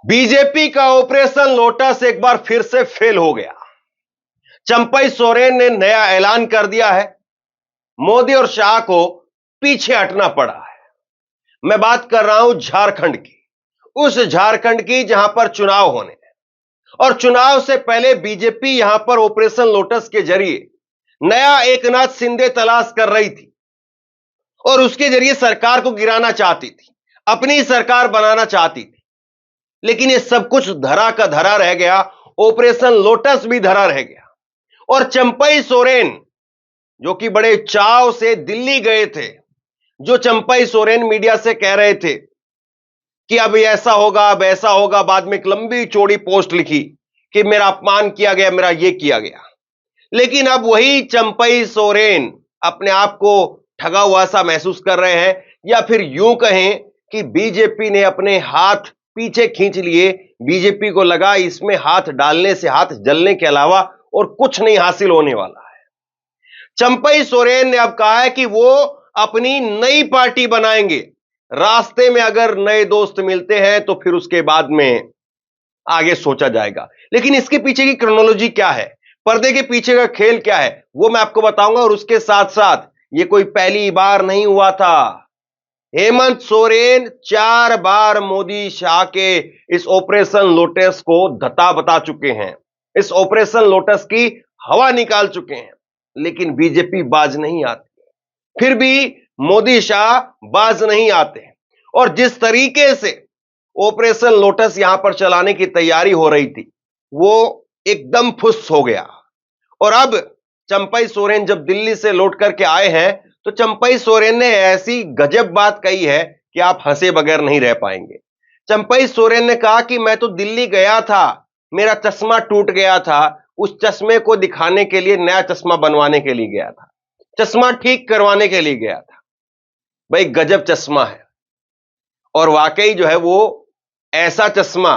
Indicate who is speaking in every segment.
Speaker 1: BJP का operation lotus एक बार फिर से फेल हो गया। चंपई सोरेन ने नया ऐलान कर दिया है। मोदी और शाह को पीछे हटना पड़ा है। मैं बात कर रहा हूं झारखंड की, उस झारखंड की जहां पर चुनाव होने हैं और चुनाव से पहले बीजेपी यहां पर ऑपरेशन लोटस के जरिए नया एकनाथ शिंदे तलाश कर रही थी और उसके जरिए सरकार को गिराना चाहती थी, अपनी सरकार बनाना चाहती थी। लेकिन ये सब कुछ धरा का धरा रह गया, ऑपरेशन लोटस भी धरा रह गया। और चंपई सोरेन जो कि बड़े चाव से दिल्ली गए थे, जो चंपई सोरेन मीडिया से कह रहे थे कि अब ऐसा होगा, अब ऐसा होगा, बाद में एक लंबी चौड़ी पोस्ट लिखी कि मेरा अपमान किया गया, मेरा ये किया गया। लेकिन अब वही चंपई सोरेन अपने आप को ठगा हुआ सा महसूस कर रहे हैं, या फिर यूं कहें कि बीजेपी ने अपने हाथ पीछे खींच लिए। बीजेपी को लगा इसमें हाथ डालने से हाथ जलने के अलावा और कुछ नहीं हासिल होने वाला है। चंपई सोरेन ने अब कहा है कि वो अपनी नई पार्टी बनाएंगे। रास्ते में अगर नए दोस्त मिलते हैं तो फिर उसके बाद में आगे सोचा जाएगा। लेकिन इसके पीछे की क्रोनोलॉजी क्या है, पर्दे के पीछे का खेल क्या है, वो मैं आपको बताऊंगा। और उसके साथ साथ ये कोई पहली बार नहीं हुआ था। हेमंत सोरेन 4 बार मोदी शाह के इस ऑपरेशन लोटस को धता बता चुके हैं, इस ऑपरेशन लोटस की हवा निकाल चुके हैं, लेकिन बीजेपी बाज नहीं आती। फिर भी मोदी शाह बाज नहीं आते। और जिस तरीके से ऑपरेशन लोटस यहां पर चलाने की तैयारी हो रही थी, वो एकदम फुस हो गया। और अब चंपई सोरेन जब दिल्ली से लौट करके आए हैं तो चंपई सोरेन ने ऐसी गजब बात कही है कि आप हंसे बगैर नहीं रह पाएंगे। चंपई सोरेन ने कहा कि मैं तो दिल्ली गया था, मेरा चश्मा टूट गया था, उस चश्मे को दिखाने के लिए, नया चश्मा बनवाने के लिए गया था, चश्मा ठीक करवाने के लिए गया था। भाई गजब चश्मा है। और वाकई जो है वो ऐसा चश्मा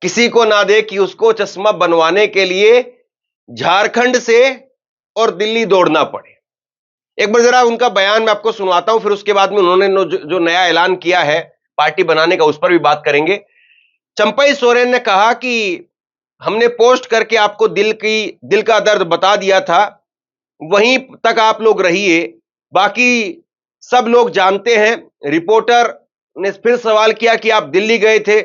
Speaker 1: किसी को ना दे कि उसको चश्मा बनवाने के लिए झारखंड से और दिल्ली दौड़ना पड़े। एक बार जरा उनका बयान मैं आपको सुनवाता हूं, फिर उसके बाद में उन्होंने जो नया ऐलान किया है पार्टी बनाने का, उस पर भी बात करेंगे। चंपई सोरेन ने कहा कि हमने पोस्ट करके आपको दिल का दर्द बता दिया था, वहीं तक आप लोग रहिए, बाकी सब लोग जानते हैं। रिपोर्टर ने फिर सवाल किया कि आप दिल्ली गए थे।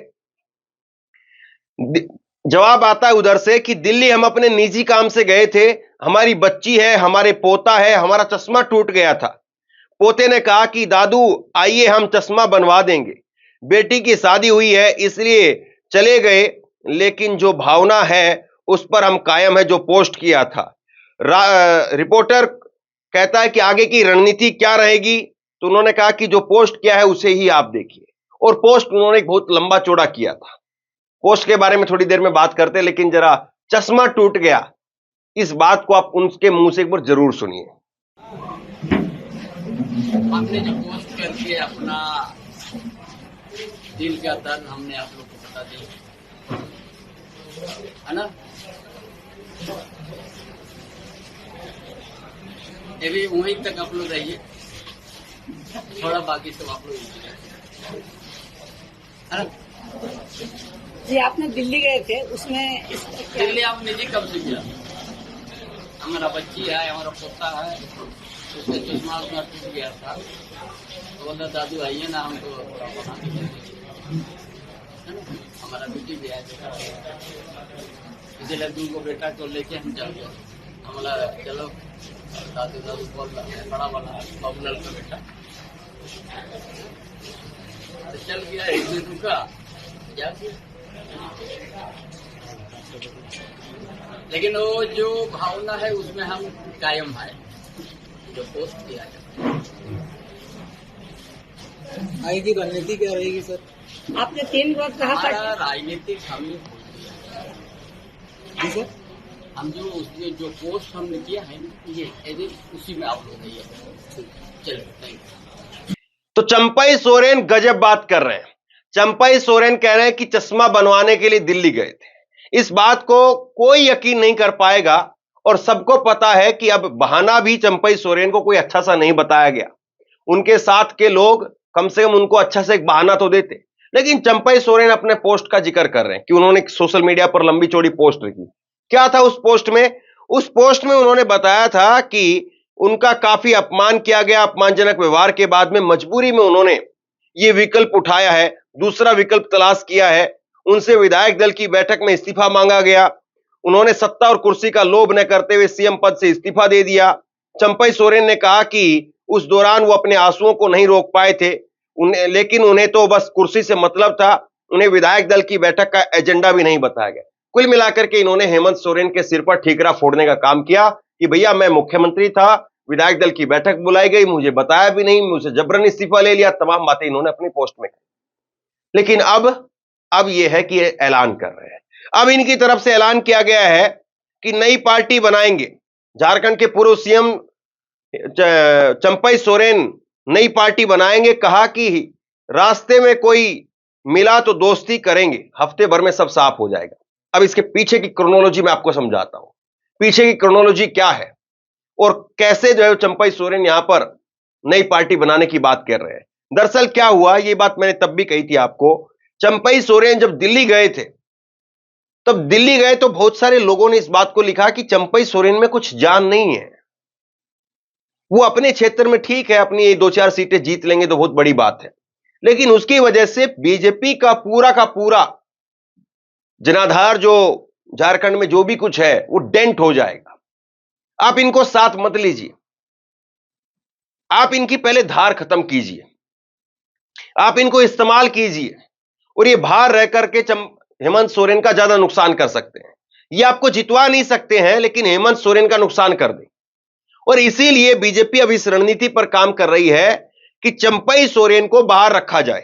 Speaker 1: जवाब आता है उधर से कि दिल्ली हम अपने निजी काम से गए थे, हमारी बच्ची है, हमारे पोता है, हमारा चश्मा टूट गया था। पोते ने कहा कि दादू आइए हम चश्मा बनवा देंगे, बेटी की शादी हुई है इसलिए चले गए, लेकिन जो भावना है उस पर हम कायम है, जो पोस्ट किया था। रिपोर्टर कहता है कि आगे की रणनीति क्या रहेगी, तो उन्होंने कहा कि जो पोस्ट किया है उसे ही आप देखिए। और पोस्ट उन्होंने बहुत लंबा चौड़ा किया था। पोस्ट के बारे में थोड़ी देर में बात करते हैं, लेकिन जरा चश्मा टूट गया इस बात को आप उनके मुंह से एक बार जरूर सुनिए।
Speaker 2: हमने जो पोस्ट करके अपना दिल का दर्द हमने आप लोग को बता दिया है ना। ये भी वहीं तक आप लोग रहिए, थोड़ा बाकी सब आप लोग है ना।
Speaker 3: जी आपने दिल्ली गए थे, उसमें
Speaker 2: दिल्ली आप निजी कब से किया? हमारा बच्ची है, हमारा पोता है, उसका चश्मा उसका टूट गया था, तो बोला दादू आइए ना, हमको थोड़ा बना दीजिए, है ना। हमारा बेटी भी है, इसलिए लड्डू को बेटा को लेके हम चल गए। हमारा चलो दादू दादू बोल रहा है, बड़ा वाला बाबूलाल का बेटा, तो चल गया, एक दिन रुका जाके। लेकिन वो जो भावना है उसमें हम कायम है, जो पोस्ट किया जाए।
Speaker 4: आगे की रणनीति क्या रहेगी सर?
Speaker 3: आपने 3 बार कहा था
Speaker 2: राजनीतिक हमने
Speaker 4: जी सर,
Speaker 2: हम जो उसमें जो पोस्ट हमने किया है ये उसी में आप लोग चलिए। Thank you.
Speaker 1: तो चंपई सोरेन गजब बात कर रहे हैं। चंपई सोरेन कह रहे हैं कि चश्मा बनवाने के लिए दिल्ली गए थे। इस बात को कोई यकीन नहीं कर पाएगा और सबको पता है कि अब बहाना भी चंपई सोरेन को कोई अच्छा सा नहीं बताया गया। उनके साथ के लोग कम से कम उनको अच्छा से एक बहाना तो देते, लेकिन चंपई सोरेन अपने पोस्ट का जिक्र कर रहे हैं कि उन्होंने सोशल मीडिया पर लंबी चौड़ी पोस्ट रखी। क्या था उस पोस्ट में? उस पोस्ट में उन्होंने बताया था कि उनका काफी अपमान किया गया, अपमानजनक व्यवहार के बाद में मजबूरी में उन्होंने ये विकल्प उठाया है, दूसरा विकल्प तलाश किया है। उनसे विधायक दल की बैठक में इस्तीफा मांगा गया। उन्होंने सत्ता और कुर्सी का लोभ न करते हुए सीएम पद से इस्तीफा दे दिया। चंपई सोरेन ने कहा कि उस दौरान वो अपने आंसुओं को नहीं रोक पाए थे, लेकिन उन्हें तो बस कुर्सी से मतलब था, उन्हें विधायक दल की बैठक का एजेंडा भी नहीं बताया गया। कुल मिलाकर के इन्होंने हेमंत सोरेन के सिर पर ठीकरा फोड़ने का काम किया कि भैया मैं मुख्यमंत्री था, विधायक दल की बैठक बुलाई गई, मुझे बताया भी नहीं, मुझे जबरन इस्तीफा ले लिया। तमाम बातें इन्होंने अपनी पोस्ट में की। लेकिन अब यह है कि ऐलान कर रहे हैं। अब इनकी तरफ से ऐलान किया गया है कि नई पार्टी बनाएंगे। झारखंड के पूर्व सीएम चंपई सोरेन नई पार्टी बनाएंगे। कहा कि रास्ते में कोई मिला तो दोस्ती करेंगे, हफ्ते भर में सब साफ हो जाएगा। अब इसके पीछे की क्रोनोलॉजी मैं आपको समझाता हूं। पीछे की क्रोनोलॉजी क्या है और कैसे जो है चंपई सोरेन यहां पर नई पार्टी बनाने की बात कर रहे हैं। दरअसल क्या हुआ, यह बात मैंने तब भी कही थी आपको। चंपई सोरेन जब दिल्ली गए थे, तब दिल्ली गए तो बहुत सारे लोगों ने इस बात को लिखा कि चंपई सोरेन में कुछ जान नहीं है। वो अपने क्षेत्र में ठीक है, अपनी 2-4 सीटें जीत लेंगे तो बहुत बड़ी बात है, लेकिन उसकी वजह से बीजेपी का पूरा जनाधार जो झारखंड में जो भी कुछ है वो डेंट हो जाएगा। आप इनको साथ मत लीजिए, आप इनकी पहले धार खत्म कीजिए, आप इनको इस्तेमाल कीजिए और ये बाहर रह करके हेमंत सोरेन का ज्यादा नुकसान कर सकते हैं। ये आपको जितवा नहीं सकते हैं, लेकिन हेमंत सोरेन का नुकसान कर दें। और इसीलिए बीजेपी अब इस रणनीति पर काम कर रही है कि चंपई सोरेन को बाहर रखा जाए,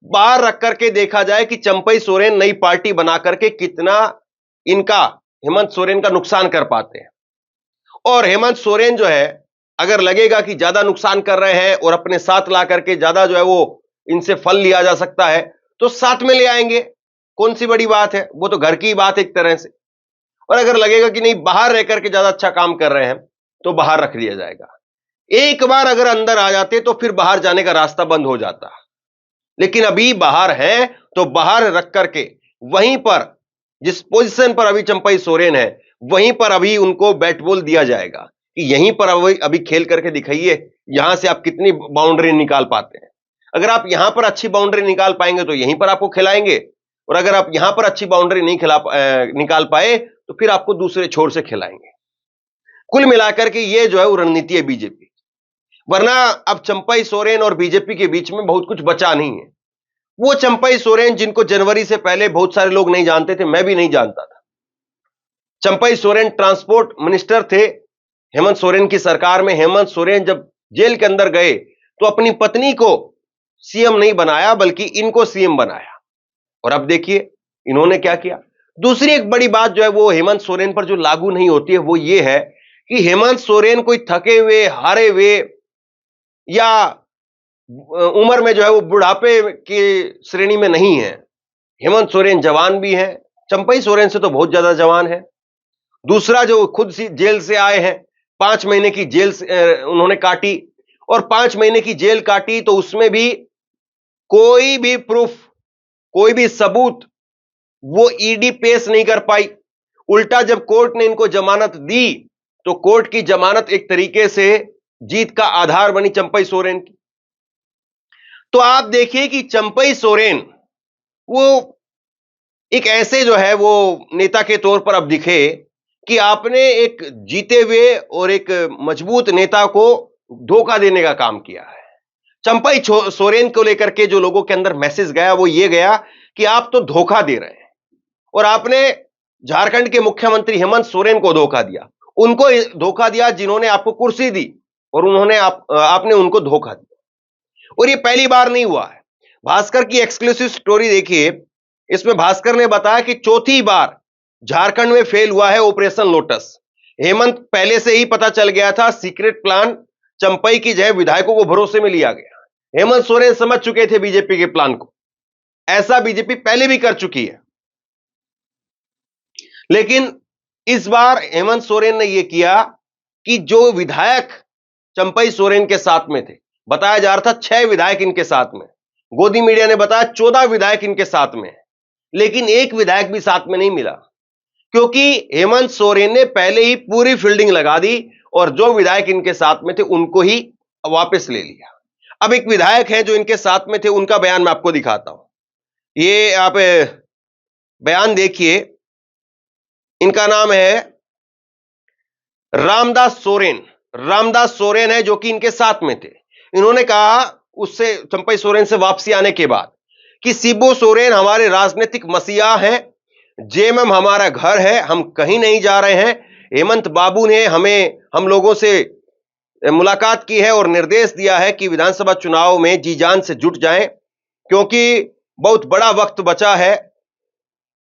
Speaker 1: बाहर रख करके देखा जाए कि चंपई सोरेन नई पार्टी बना करके कितना इनका हेमंत सोरेन का नुकसान कर पाते हैं। और हेमंत सोरेन जो है, अगर लगेगा कि ज्यादा नुकसान कर रहे हैं और अपने साथ ला करके ज्यादा जो है वो इनसे फल लिया जा सकता है, तो साथ में ले आएंगे। कौन सी बड़ी बात है, वो तो घर की बात एक तरह से। और अगर लगेगा कि नहीं बाहर रह करके ज्यादा अच्छा काम कर रहे हैं, तो बाहर रख लिया जाएगा। एक बार अगर अंदर आ जाते तो फिर बाहर जाने का रास्ता बंद हो जाता। लेकिन अभी बाहर हैं तो बाहर रख करके वहीं पर जिस पोजीशन पर अभी चंपई सोरेन है, वहीं पर अभी उनको बैट बॉल दिया जाएगा कि यहीं पर अभी खेल करके दिखाइए, यहां से आप कितनी बाउंड्री निकाल पाते हैं। अगर आप यहां पर अच्छी बाउंड्री निकाल पाएंगे तो यहीं पर आपको खिलाएंगे, और अगर आप यहां पर अच्छी बाउंड्री नहीं निकाल पाए तो फिर आपको दूसरे छोर से खिलाएंगे। कुल मिलाकर के ये जो है वो रणनीति है बीजेपी। वरना अब चंपई सोरेन और बीजेपी के बीच में बहुत कुछ बचा नहीं है। वो चंपई सोरेन जिनको जनवरी से पहले बहुत सारे लोग नहीं जानते थे, मैं भी नहीं जानता था। चंपई सोरेन ट्रांसपोर्ट मिनिस्टर थे हेमंत सोरेन की सरकार में। हेमंत सोरेन जब जेल के अंदर गए तो अपनी पत्नी को सीएम नहीं बनाया, बल्कि इनको सीएम बनाया। और अब देखिए इन्होंने क्या किया। दूसरी एक बड़ी बात जो है वो हेमंत सोरेन पर जो लागू नहीं होती है, वो ये है कि हेमंत सोरेन कोई थके हुए, हारे हुए या उम्र में जो है वो बुढ़ापे की श्रेणी में नहीं है। हेमंत सोरेन जवान भी हैं, चंपई सोरेन से तो बहुत ज्यादा जवान है। दूसरा जो खुद जेल से आए हैं, 5 महीने की जेल उन्होंने काटी, और 5 महीने की जेल काटी तो उसमें भी कोई भी प्रूफ, कोई भी सबूत वो ईडी पेश नहीं कर पाई। उल्टा जब कोर्ट ने इनको जमानत दी तो कोर्ट की जमानत एक तरीके से जीत का आधार बनी चंपई सोरेन की। तो आप देखिए कि चंपई सोरेन वो एक ऐसे जो है वो नेता के तौर पर अब दिखे कि आपने एक जीते हुए और एक मजबूत नेता को धोखा देने का काम किया है। चंपई सोरेन को लेकर के जो लोगों के अंदर मैसेज गया वो ये गया कि आप तो धोखा दे रहे हैं, और आपने झारखंड के मुख्यमंत्री हेमंत सोरेन को धोखा दिया, उनको धोखा दिया जिन्होंने आपको कुर्सी दी, और उन्होंने आपने उनको धोखा दिया। और ये पहली बार नहीं हुआ है। भास्कर की एक्सक्लूसिव स्टोरी देखिए, इसमें भास्कर ने बताया कि चौथी बार झारखंड में फेल हुआ है ऑपरेशन लोटस। हेमंत पहले से ही पता चल गया था, सीक्रेट प्लान चंपई की जगह विधायकों को भरोसे में लिया गया। हेमंत सोरेन समझ चुके थे बीजेपी के प्लान को, ऐसा बीजेपी पहले भी कर चुकी है। लेकिन इस बार हेमंत सोरेन ने यह किया कि जो विधायक चंपई सोरेन के साथ में थे, बताया जा रहा था 6 विधायक इनके साथ में, गोदी मीडिया ने बताया 14 विधायक इनके साथ में है, लेकिन एक विधायक भी साथ में नहीं मिला, क्योंकि हेमंत सोरेन ने पहले ही पूरी फील्डिंग लगा दी और जो विधायक इनके साथ में थे उनको ही वापस ले लिया। अब एक विधायक है जो इनके साथ में थे, उनका बयान मैं आपको दिखाता हूं। ये आप बयान देखिए, इनका नाम है रामदास सोरेन। रामदास सोरेन है जो कि इनके साथ में थे। इन्होंने कहा उससे चंपई सोरेन से वापसी आने के बाद कि शिबू सोरेन हमारे राजनीतिक मसीहा हैं, जेएमएम हमारा घर है, हम कहीं नहीं जा रहे हैं। हेमंत बाबू ने हम लोगों से मुलाकात की है और निर्देश दिया है कि विधानसभा चुनाव में जी जान से जुट जाएं, क्योंकि बहुत बड़ा वक्त बचा है,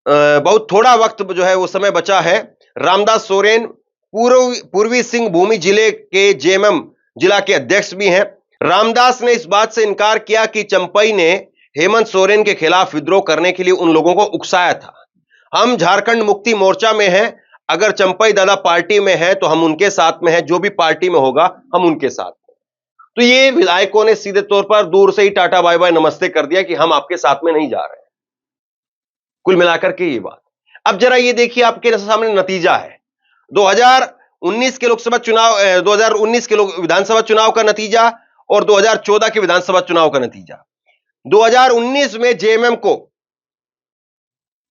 Speaker 1: बहुत थोड़ा वक्त जो है वो समय बचा है। रामदास सोरेन पूर्वी सिंहभूमि जिले के जेएमएम जिला के अध्यक्ष भी हैं। रामदास ने इस बात से इनकार किया कि चंपई ने हेमंत सोरेन के खिलाफ विद्रोह करने के लिए उन लोगों को उकसाया था। हम झारखंड मुक्ति मोर्चा में हैं, अगर चंपई दादा पार्टी में है तो हम उनके साथ में हैं, जो भी पार्टी में होगा हम उनके साथ में। तो ये विधायकों ने सीधे तौर पर दूर से ही टाटा बाय बाय नमस्ते कर दिया कि हम आपके साथ में नहीं जा रहे हैं। कुल मिलाकर के ये बात। अब जरा ये देखिए, आपके सामने नतीजा है 2019 के लोकसभा चुनाव, 2019 के विधानसभा चुनाव का नतीजा और 2014 के विधानसभा चुनाव का नतीजा। 2019 में जेएमएम को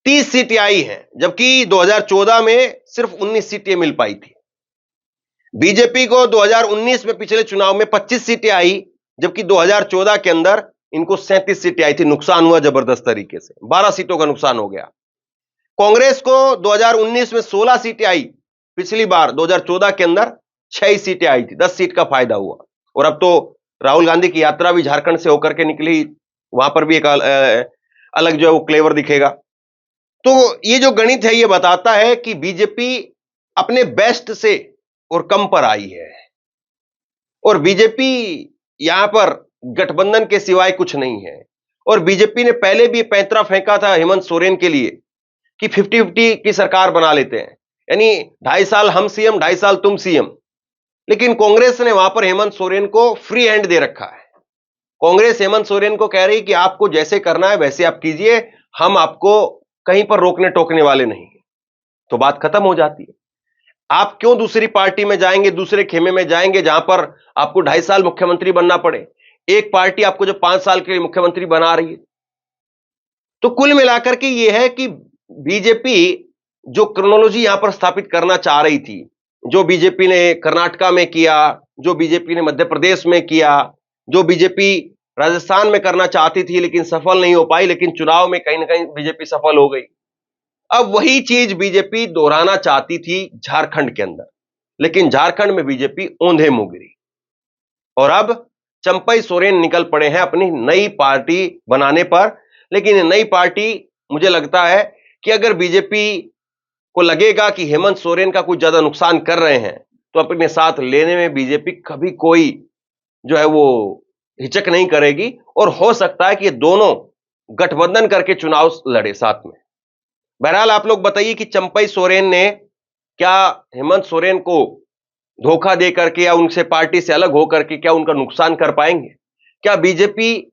Speaker 1: 30 सीटें आई हैं, जबकि 2014 में सिर्फ 19 सीटें मिल पाई थी। बीजेपी को 2019 में पिछले चुनाव में 25 सीटें आई, जबकि 2014 के अंदर इनको 37 सीटें आई थी। नुकसान हुआ जबरदस्त तरीके से, 12 सीटों का नुकसान हो गया। कांग्रेस को 2019 में 16 सीटें आई, पिछली बार 2014 के अंदर 6 सीटें आई थी, 10 सीट का फायदा हुआ। और अब तो राहुल गांधी की यात्रा भी झारखंड से होकर के निकली, वहां पर भी एक अलग जो है वो क्लेवर दिखेगा। तो ये जो गणित है ये बताता है कि बीजेपी अपने बेस्ट से और कम पर आई है, और बीजेपी यहां पर गठबंधन के सिवाय कुछ नहीं है। और बीजेपी ने पहले भी पैंतरा फेंका था हेमंत सोरेन के लिए कि 50-50 की सरकार बना लेते हैं, यानी 2.5 साल हम सीएम 2.5 साल तुम सीएम। लेकिन कांग्रेस ने वहां पर हेमंत सोरेन को फ्री हैंड दे रखा है। कांग्रेस हेमंत सोरेन को कह रही कि आपको जैसे करना है वैसे आप कीजिए, हम आपको कहीं पर रोकने टोकने वाले नहीं हैं। तो बात खत्म हो जाती है। आप क्यों दूसरी पार्टी में जाएंगे, दूसरे खेमे में जाएंगे जहां पर आपको 2.5 साल मुख्यमंत्री बनना पड़े। एक पार्टी आपको जो 5 साल के लिए मुख्यमंत्री बना रही है। तो कुल मिलाकर के यह है कि बीजेपी जो क्रोनोलॉजी यहां पर स्थापित करना चाह रही थी, जो बीजेपी ने कर्नाटका में किया, जो बीजेपी ने मध्य प्रदेश में किया, जो बीजेपी राजस्थान में करना चाहती थी लेकिन सफल नहीं हो पाई, लेकिन चुनाव में कहीं ना कहीं बीजेपी सफल हो गई। अब वही चीज बीजेपी दोहराना चाहती थी झारखंड के अंदर, लेकिन झारखंड में बीजेपी औंधे मुंह गिरी। और अब चंपई सोरेन निकल पड़े हैं अपनी नई पार्टी बनाने पर। लेकिन नई पार्टी, मुझे लगता है कि अगर बीजेपी को लगेगा कि हेमंत सोरेन का कुछ ज्यादा नुकसान कर रहे हैं, तो अपने साथ लेने में बीजेपी कभी कोई जो है वो हिचक नहीं करेगी। और हो सकता है कि ये दोनों गठबंधन करके चुनाव लड़े साथ में। बहरहाल आप लोग बताइए कि चंपई सोरेन ने क्या हेमंत सोरेन को धोखा दे करके या उनसे पार्टी से अलग होकर के क्या उनका नुकसान कर पाएंगे? क्या बीजेपी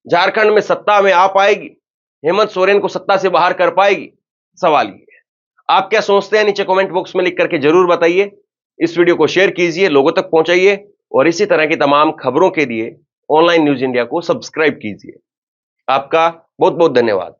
Speaker 1: झारखंड में सत्ता में आ पाएगी, हेमंत सोरेन को सत्ता से बाहर कर पाएगी? सवाल ये है। आप क्या सोचते हैं नीचे कमेंट बॉक्स में लिख करके जरूर बताइए। इस वीडियो को शेयर कीजिए, लोगों तक पहुंचाइए, और इसी तरह की तमाम खबरों के लिए ऑनलाइन न्यूज इंडिया को सब्सक्राइब कीजिए। आपका बहुत बहुत धन्यवाद।